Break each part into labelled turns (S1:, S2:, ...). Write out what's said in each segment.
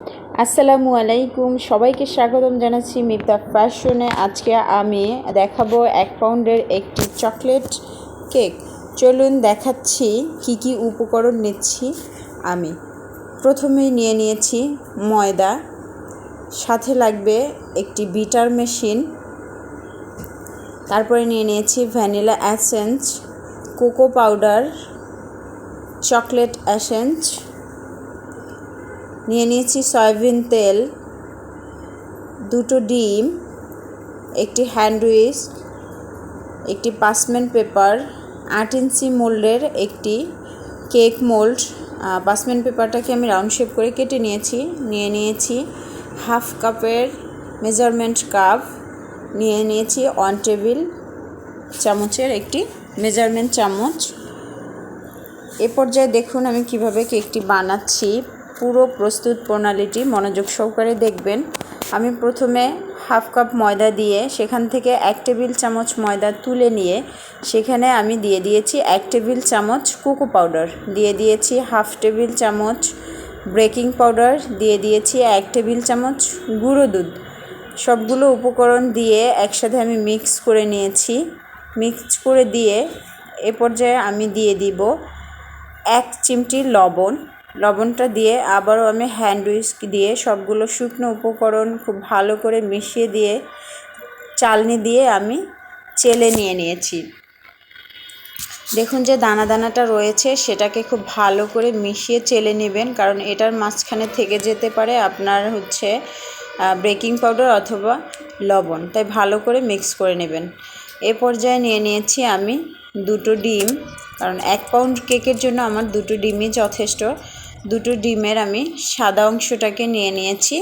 S1: আসসালামু আলাইকুম, সবাইকে স্বাগতম জানাচ্ছি মিফতা ফ্যাশনে। আজকে আমি দেখাবো 1 পাউন্ডের একটি চকলেট কেক। চলুন দেখাচ্ছি কি কি উপকরণ নিচ্ছি। আমি প্রথমেই নিয়ে নিয়েছি ময়দা, সাথে লাগবে একটি বিটার মেশিন, তারপরে নিয়ে নিয়েছি vanilla essence, cocoa powder, chocolate essence, নিয়ে নিয়েছি সয়াবিন তেল, 2টো ডিম, একটি হ্যান্ড হুইস্ক, একটি পার্চমেন্ট পেপার, 8 ইঞ্চি মোল্ডের একটি কেক মোল্ড। পার্চমেন্ট পেপারটাকে আমি রাউন্ড শেপ করে কেটে নিয়ে নিয়েছি হাফ কাপের মেজারমেন্ট কাপ, নিয়ে নিয়েছি 1 টেবিল চামচের একটি মেজারমেন্ট চামচ। এ পর্যায়ে দেখুন আমি কিভাবে কেকটি বানাচ্ছি। পুরো প্রস্তুত প্রণালীটি মনোযোগ সহকারে দেখবেন। আমি প্রথমে হাফ কাপ ময়দা দিয়ে সেখান থেকে 1 টেবিল চামচ ময়দা তুলে নিয়ে সেখানে আমি দিয়ে দিয়েছি 1 টেবিল চামচ কোকো পাউডার, দিয়ে দিয়েছি হাফ টেবিল চামচ বেকিং পাউডার, দিয়ে দিয়েছি 1 টেবিল চামচ গুঁড়ো দুধ। সবগুলো উপকরণ দিয়ে একসাথে আমি মিক্স করে নিয়েছি। মিক্স করে দিয়ে এ পর্যায়ে আমি দিয়ে দিব 1 চিমটি লবণটা দিয়ে আবারও আমি হ্যান্ড হুইস্ক দিয়ে সবগুলো শুকনো উপকরণ খুব ভালো করে মিশিয়ে দিয়ে চালনি দিয়ে আমি চেলে নিয়েছি। দেখুন যে দানাটা রয়েছে সেটাকে খুব ভালো করে মিশিয়ে চেলে নেবেন, কারণ এটার মাঝখানে থেকে যেতে পারে আপনার বেকিং পাউডার অথবা লবণ, তাই ভালো করে মিক্স করে নেবেন। এ পর্যায়ে নিয়ে নিয়েছি আমি 2টো ডিম, কারণ 1 পাউন্ড কেকের জন্য আমার 2টো ডিমই যথেষ্ট। 2টো ডিমের আমি সাদা অংশটাকে নিয়ে নিয়েছি,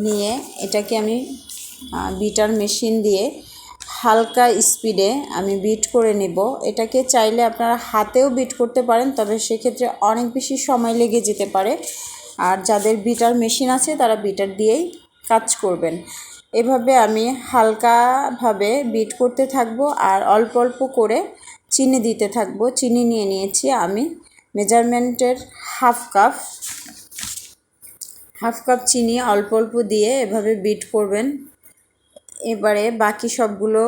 S1: নিয়ে এটাকে আমি বিটার মেশিন দিয়ে হালকা স্পিডে আমি বিট করে নেব। এটাকে চাইলে আপনারা হাতেও বিট করতে পারেন, তবে সেক্ষেত্রে অনেক বেশি সময় লেগে যেতে পারে। আর যাদের বিটার মেশিন আছে তারা বিটার দিয়েই কাজ করবেন। এভাবে আমি হালকাভাবে বিট করতে থাকবো আর অল্প অল্প করে চিনি দিতে থাকবো। চিনি নিয়ে নিয়েছি আমি মেজারমেন্টের হাফ কাপ চিনি অল্প অল্প দিয়ে এভাবে বিট করবেন। এবারে বাকি সবগুলো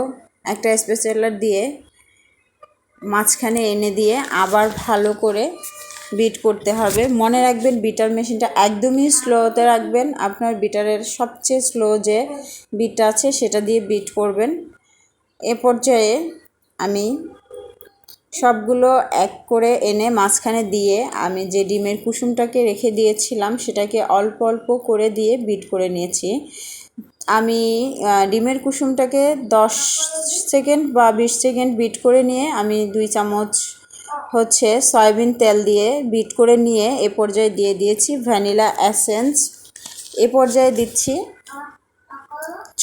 S1: একটা স্প্যাচুলা দিয়ে মাঝখানে এনে দিয়ে আবার ভালো করে বিট করতে হবে। মনে রাখবেন বিটার মেশিনটা একদমই স্লোতে রাখবেন। আপনার বিটারের সবচেয়ে স্লো যে বিটটা আছে সেটা দিয়ে বিট করবেন। এ পর্যায়ে আমি সবগুলো এক করে এনে মাঝখানে দিয়ে আমি যে ডিমের কুসুমটাকে রেখে দিয়েছিলাম সেটাকে অল্প অল্প করে দিয়ে বিট করে নিয়েছি। আমি ডিমের কুসুমটাকে 10 সেকেন্ড বা 20 সেকেন্ড বিট করে নিয়ে আমি 2 চামচ সয়াবিন তেল দিয়ে বিট করে নিয়ে এ পর্যায়ে দিয়ে দিয়েছি ভ্যানিলা এসেন্স। এ পর্যায়ে দিচ্ছি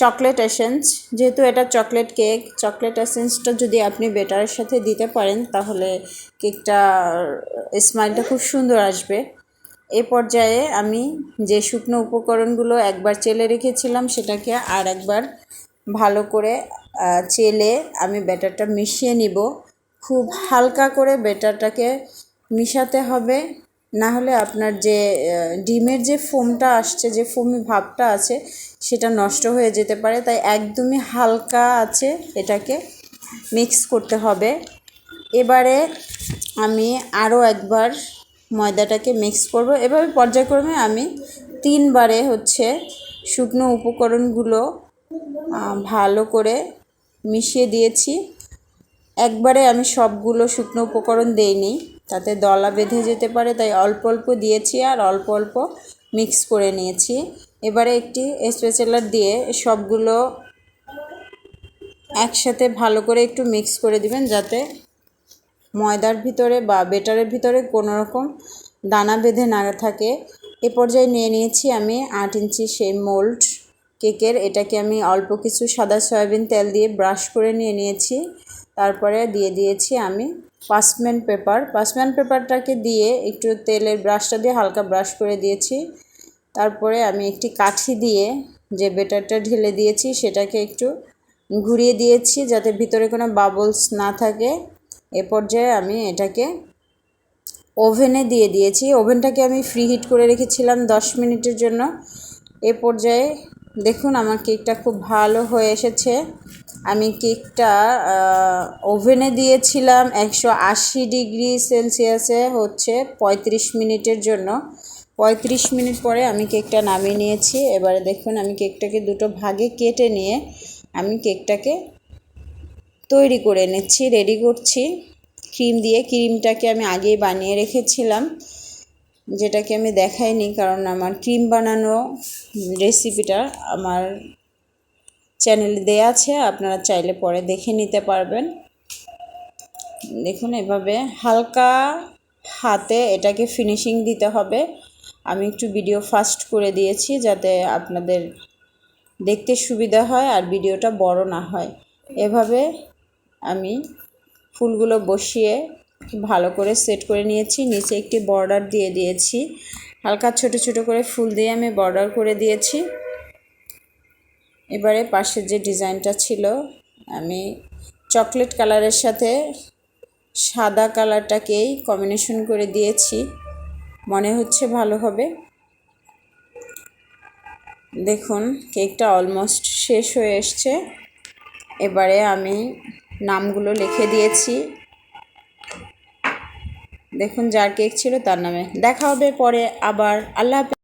S1: চকলেট এসেন্স। যেহেতু এটা চকলেট কেক, চকলেট এসেন্সটা যদি আপনি বেটারের সাথে দিতে পারেন তাহলে কেকটা স্মাইলটা খুব সুন্দর আসবে। এ পর্যায়ে আমি যে শুকনো উপকরণগুলো একবার চেলে রেখেছিলাম সেটাকে আর একবার ভালো করে চেলে আমি ব্যাটারটা মিশিয়ে নিব। খুব হালকা করে ব্যাটারটাকে মিশাতে হবে, না হলে আপনার যে ডিমের যে ফোমটা আসছে, যে ফোমি ভাবটা আছে সেটা নষ্ট হয়ে যেতে পারে। তাই একদমই হালকা আছে এটাকে মিক্স করতে হবে। এবারে আমি আরও একবার ময়দাটাকে মিক্স করব। এভাবে পর্যায়ক্রমে আমি 3 বারে শুকনো উপকরণগুলো ভালো করে মিশিয়ে দিয়েছি। একবারে আমি সবগুলো শুকনো উপকরণ দেইনি, তাতে দলা বেঁধে যেতে পারে, তাই অল্প অল্প দিয়েছি আর অল্প অল্প মিক্স করে নিয়েছি। এবারে একটি স্প্যাচুলা দিয়ে সবগুলো একসাথে ভালো করে একটু মিক্স করে দিবেন, যাতে ময়দার ভিতরে বা বেটারের ভিতরে কোনো রকম দানা বেঁধে না থাকে। এ পর্যায়ে নিয়ে নিয়েছি আমি 8 ইঞ্চি সেই মোল্ড কেকের। এটাকে আমি অল্প কিছু সাদা সয়াবিন তেল দিয়ে ব্রাশ করে নিয়েছি। তারপরে দিয়ে দিয়েছি আমি পার্চমেন্ট পেপারটাকে দিয়ে একটু তেলের ব্রাশটা দিয়ে হালকা ব্রাশ করে দিয়েছি। তারপরে আমি একটি কাঠি দিয়ে যে বেটারটা ঢেলে দিয়েছি সেটাকে একটু ঘুরিয়ে দিয়েছি যাতে ভিতরে কোনো বাবলস না থাকে। এ পর্যায়ে আমি এটাকে ওভেনে দিয়ে দিয়েছি। ওভেনটাকে আমি ফ্রি হিট করে রেখেছিলাম 10 মিনিটের জন্য। এ পর্যায়ে দেখুন আমার কেকটা খুব ভালো হয়ে এসেছে। আমি কেকটা ওভেনে দিয়েছিলাম 180 ডিগ্রি সেলসিয়াসে 35 মিনিটের জন্য। 35 মিনিট পরে আমি কেকটা নামিয়ে নিয়েছি। এবারে দেখুন আমি কেকটাকে দুটো ভাগে কেটে নিয়ে আমি কেকটাকে তৈরি করে নিচ্ছি, রেডি করছি ক্রিম দিয়ে। ক্রিমটাকে আমি আগেই বানিয়ে রেখেছিলাম, যেটাকে আমি দেখাইনি কারণ আমার ক্রিম বানানো রেসিপিটা আমার চ্যানেলে দেয়া আছে, আপনারা চাইলে পরে দেখে নিতে পারবেন। দেখুন এভাবে হালকা হাতে এটাকে ফিনিশিং দিতে হবে। আমি একটু ভিডিও ফাস্ট করে দিয়েছি যাতে আপনাদের দেখতে সুবিধা হয় আর ভিডিওটা বড় না হয়। এভাবে আমি ফুলগুলো বসিয়ে ভালো করে সেট করে নিয়েছি। নিচে একটি বর্ডার দিয়ে দিয়েছি, হালকা ছোট ছোট করে ফুল দিয়ে আমি বর্ডার করে দিয়েছি। এবারে পাশের যে ডিজাইনটা ছিল আমি চকলেট কালারের সাথে সাদা কালারটাকেই কম্বিনেশন করে দিয়েছি, মনে হচ্ছে ভালো হবে। দেখুন কেকটা অলমোস্ট শেষ হয়ে এসছে। এবারে আমি নামগুলো লিখে দিয়েছি। দেখুন যার কেক ছিল তার নামে। দেখা হবে পরে আবার। আল্লাহ হাফেজ।